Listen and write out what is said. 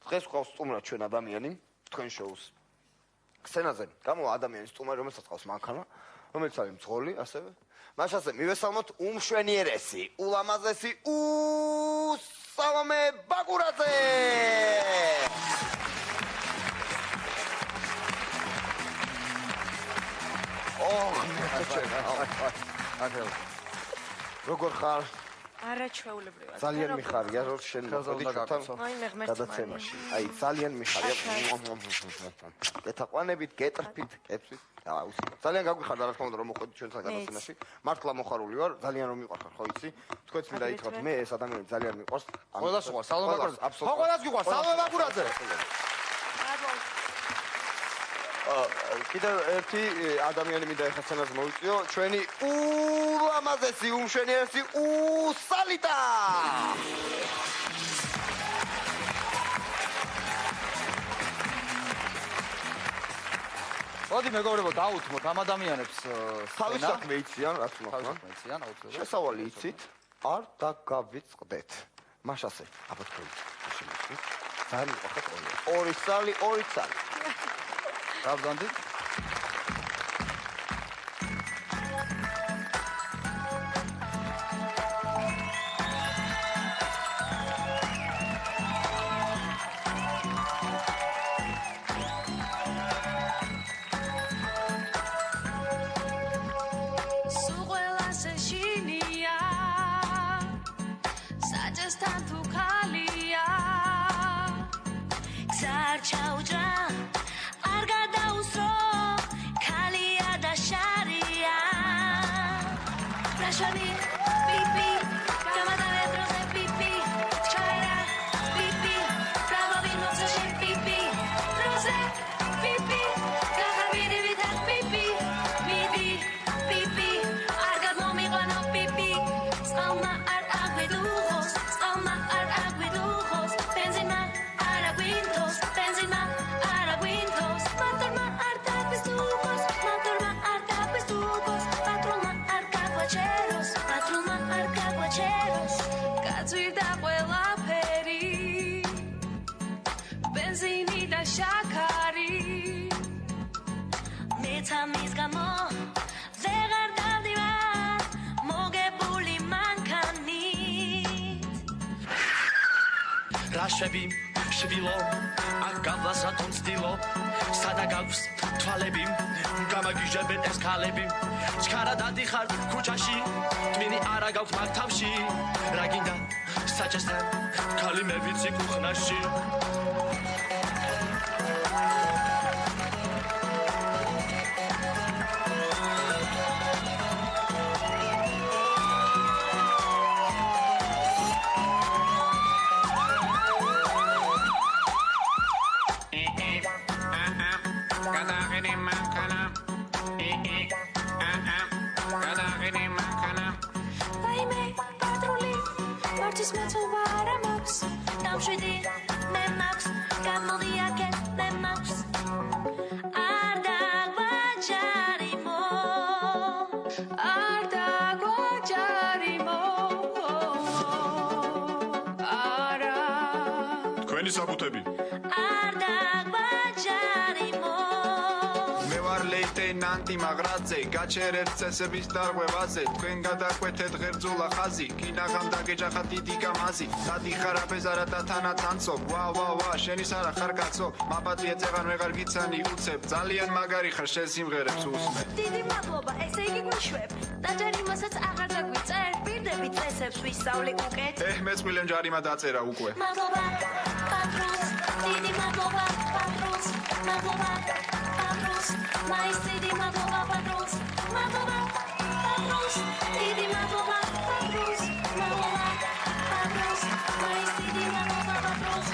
დღეს ყავს სტუმრად ჩვენ ადამიანი თქვენ შოუს სცენაზე გამოვა ადამიანის სტუმარი რომელსაც ყავს მანქანა რომელიც არის მძღოლი ასევე მაშასე მივესალმოთ უმშვენიერესი ულამაზესი სალომე ბაკურაძე როგორ ხარ? არაჩვეულებრივად. ძალიან მიხარია რომ შენ მოდი ჩვენთან გადაცემაში. აი ძალიან მიხარია. გეთაყვანებით, გეტრფით, კეცვით. ძალიან გაგვიხარდა რა თქმა უნდა რომ მოხვედით ჩვენთან გადაცემაში. მართლა მოხარული ვარ, ძალიან რომ მიყვარხარ, ხო იცი? თქვენც მინდა ითხრათ, მე ეს ადამიანი ძალიან მიყვარს. ყველას უყვარს, სალომე ბაკურაძე. ხო, ყველას გიყვარს, სალომე ბაკურაძე. კიდევ ერთი ადამიანი მინდა ეხლა სცენაზე მოვიწიო, ჩვენი ულამაზესი, უმშვენიერესი სალიტა. მოდი მეგობრებო, დაუთმოთ ამ ადამიანებს თავის საქმე იციან, რაც მოხდა. შესავალი იცით, არ დაგავიწყდეთ. მაშასე, აბა თქვენ შემიძლია. ძალიან მიყვარხართ ორი სალი, ორი სალი. Pravdandi? Rashevim, shvilo, agavlasaton stilo, sadagavs, tvalebim, gamagizhebet es kalebim, chkara dadixart kuchashi, tvini ara gavs magtavshi, raginda, sajestan, kalimevitsi kukhnashi. Nanti Magradze, გაჩერებ წესების დარღვევაზე, თქვენ გადაკვეთეთ ღერძულა ხაზი, კინაღამ დაგეჯახა დიდი გამაზი, დადიხარ აფეზარა და თანაცანცო, ვა, შენის არა ხარ კაცო, მაპატია წეღან ვეღარ გიცანი უცებ, ძალიან მაგარი ხარ შენ სიმღერებს უსმე. დიდი მადლობა, ესე იგი გვიშვებ, და ჯარიმასაც აღარ დაგვიწერ, პირდები წესებს ვისწავლი უკეთ. მეც მილენ ჯარიმა დაწერა უკვე. მადლობა, პატრონს, დიდი მადლობა, პატრონს, მადლობა. Mais city madlova patrons, madlova patrons, didi madlova patrons, madlova patrons, mais city madlova patrons.